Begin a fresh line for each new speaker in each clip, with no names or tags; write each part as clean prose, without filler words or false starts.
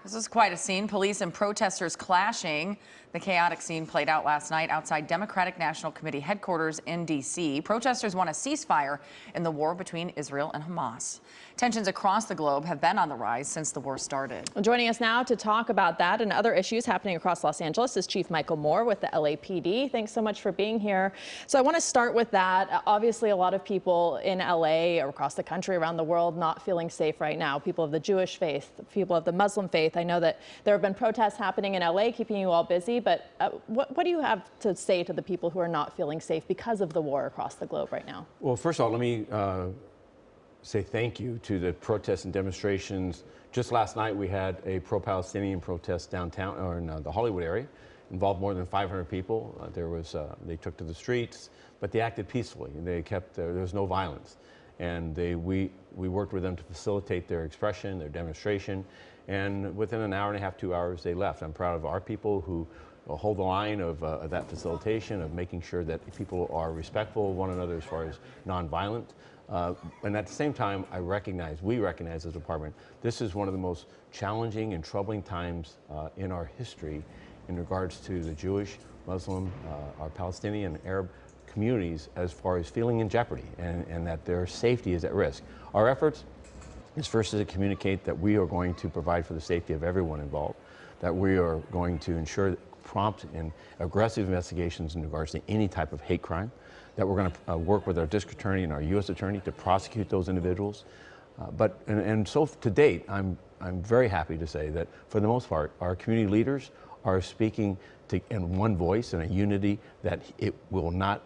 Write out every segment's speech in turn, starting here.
This was quite a scene. Police and protesters clashing. The chaotic scene played out last night outside Democratic National Committee headquarters in D.C. Protesters want a ceasefire in the war between Israel and Hamas. Tensions across the globe have been on the rise since the war started.
Joining us now to talk about that and other issues happening across Los Angeles is Chief Michel Moore with the LAPD. Thanks so much for being here. So I want to start with that. Obviously, a lot of people in LA or across the country, around the world, not feeling safe right now. People of the Jewish faith, people of the Muslim faith. I know that there have been protests happening in LA, keeping you all busy, but what do you have to say to the people who are not feeling safe because of the war across the globe right now?
Well, first of all, let me say thank you to the protests and demonstrations. Just last night, we had a pro-Palestinian protest downtown, or in the Hollywood area, involved more than 500 people. They took to the streets, but they acted peacefully. They kept, there was no violence. And we worked with them to facilitate their expression, their demonstration, and within an hour and a half, 2 hours, they left. I'm proud of our people who hold the line of that facilitation, of making sure that people are respectful of one another as far as nonviolent. And at the same time, we recognize as a department, this is one of the most challenging and troubling times in our history in regards to the Jewish, Muslim, our Palestinian and Arab communities as far as feeling in jeopardy and that their safety is at risk. Our efforts is first to communicate that we are going to provide for the safety of everyone involved, that we are going to ensure prompt and aggressive investigations in regards to any type of hate crime, that we're going to work with our district attorney and our U.S. attorney to prosecute those individuals. So to date, I'm very happy to say that for the most part, our community leaders are speaking in one voice and a unity that it will not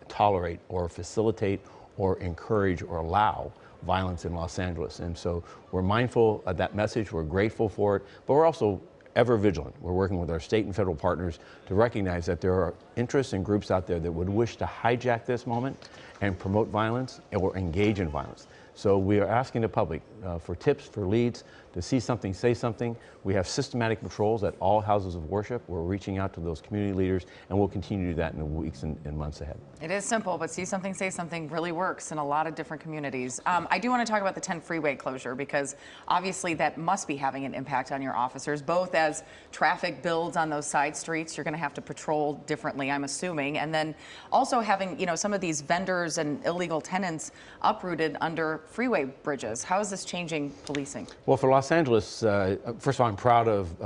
tolerate or facilitate or encourage or allow violence in Los Angeles. And so we're mindful of that message, we're grateful for it, but we're also ever vigilant. We're working with our state and federal partners to recognize that there are interests and groups out there that would wish to hijack this moment and promote violence or engage in violence. So we are asking the public for tips, for leads, to see something, say something. We have systematic patrols at all houses of worship. We're reaching out to those community leaders, and we'll continue to do that in the weeks and months ahead.
It is simple, but see something, say something really works in a lot of different communities. I do want to talk about the 10 freeway closure, because obviously that must be having an impact on your officers, both as traffic builds on those side streets. You're going to have to patrol differently, I'm assuming, and then also having, you know, some of these vendors and illegal tenants uprooted under freeway bridges. How is this changing policing?
Well, for Los Angeles, first of all, I'm proud of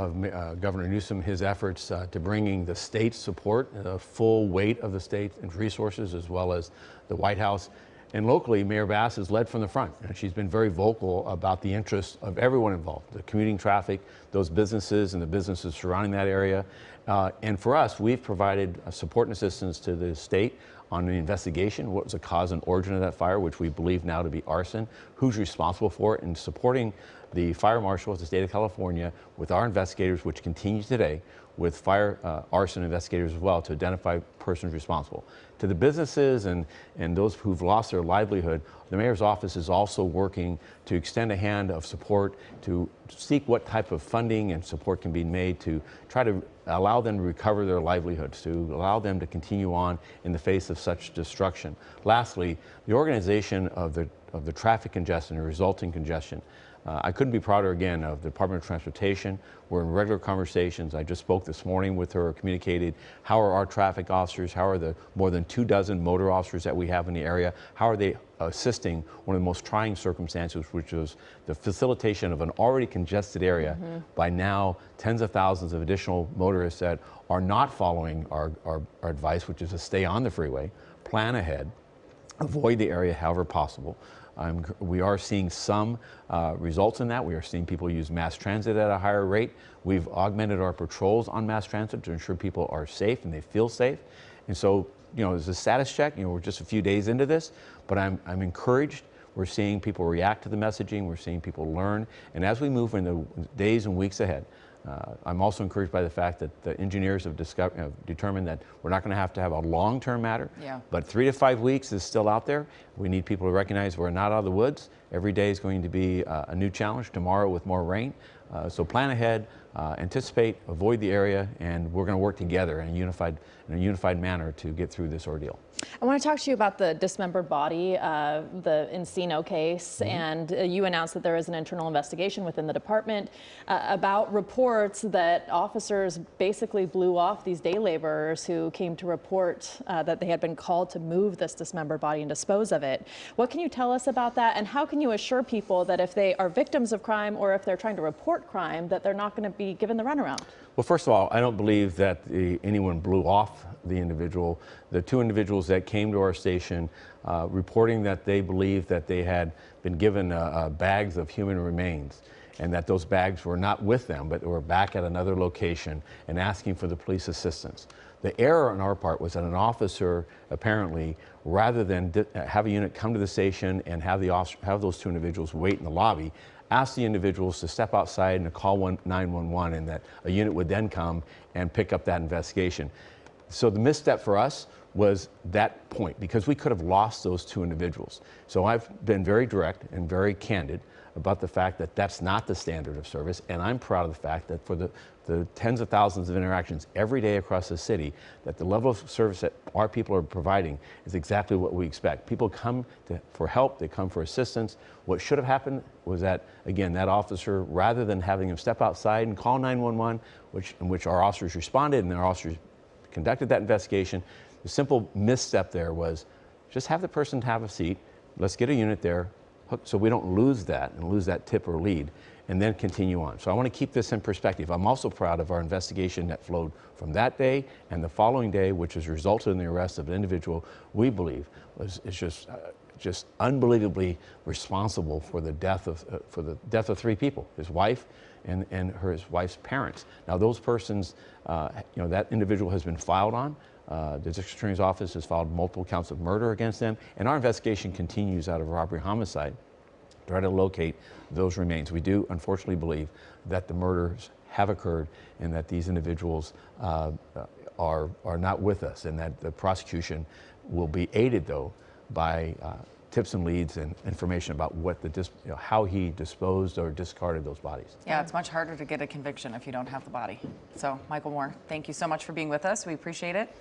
Governor Newsom, his efforts to bringing the state's support, the full weight of the state and resources, as well as the White House. And locally, Mayor Bass has led from the front. And she's been very vocal about the interests of everyone involved, the commuting traffic, those businesses and the businesses surrounding that area. And for us, we've provided support and assistance to the state on the investigation, what was the cause and origin of that fire, which we believe now to be arson, who's responsible for it, and supporting the fire marshal of the state of California with our investigators, which continues today, with fire arson investigators as well, to identify persons responsible. To the businesses and those who've lost their livelihood, the mayor's office is also working to extend a hand of support to seek what type of funding and support can be made to try to allow them to recover their livelihoods, to allow them to continue on in the face of such destruction. Lastly, the organization of the traffic congestion and resulting congestion. I couldn't be prouder again of the Department of Transportation. We're in regular conversations. I just spoke this morning with her, communicated how are our traffic officers, how are the more than 24 motor officers that we have in the area, how are they assisting one of the most trying circumstances, which was the facilitation of an already congested area by now tens of thousands of additional motorists that are not following our advice, which is to stay on the freeway, plan ahead, avoid the area however possible. We are seeing some results in that. We are seeing people use mass transit at a higher rate. We've augmented our patrols on mass transit to ensure people are safe and they feel safe. And so, you know, as a status check, you know, we're just a few days into this, but I'm encouraged. We're seeing people react to the messaging. We're seeing people learn. And as we move in the days and weeks ahead, I'm also encouraged by the fact that the engineers have determined that we're not going to have a long-term matter, but 3 to 5 weeks is still out there. We need people to recognize we're not out of the woods. Every day is going to be a new challenge. Tomorrow with more rain, So plan ahead, anticipate, avoid the area, and we're going to work together in a unified manner to get through this ordeal.
I want to talk to you about the dismembered body, the Encino case, and you announced that there is an internal investigation within the department about reports that officers basically blew off these day laborers who came to report that they had been called to move this dismembered body and dispose of it. What can you tell us about that, and how can you assure people that if they are victims of crime or if they're trying to report crime, that they're not going to be given the runaround?
Well, first of all, I don't believe that anyone blew off the individual. The two individuals that came to our station reporting that they believed that they had been given bags of human remains and that those bags were not with them, but were back at another location and asking for the police assistance. The error on our part was that an officer, apparently, rather than have a unit come to the station and have those two individuals wait in the lobby, asked the individuals to step outside and to call 911, and that a unit would then come and pick up that investigation. So the misstep for us was that point, because we could have lost those two individuals. So I've been very direct and very candid about the fact that that's not the standard of service, and I'm proud of the fact that for the tens of thousands of interactions every day across the city, that the level of service that our people are providing is exactly what we expect. People come for help, they come for assistance. What should have happened was that, again, that officer, rather than having him step outside and call 911, in which our officers responded and our officers conducted that investigation, the simple misstep there was just have the person have a seat, let's get a unit there, so we don't lose that and lose that tip or lead, and then continue on. So I want to keep this in perspective. I'm also proud of our investigation that flowed from that day and the following day, which has resulted in the arrest of an individual we believe is just unbelievably responsible for the death of three people: his wife and his wife's parents. Now those persons, that individual has been filed on. The District Attorney's Office has filed multiple counts of murder against them, and our investigation continues out of robbery homicide to try to locate those remains. We do unfortunately believe that the murders have occurred and that these individuals are not with us, and that the prosecution will be aided, though, by tips and leads and information about what how he disposed or discarded those bodies.
Yeah, it's much harder to get a conviction if you don't have the body. So, Michael Moore, thank you so much for being with us. We appreciate it.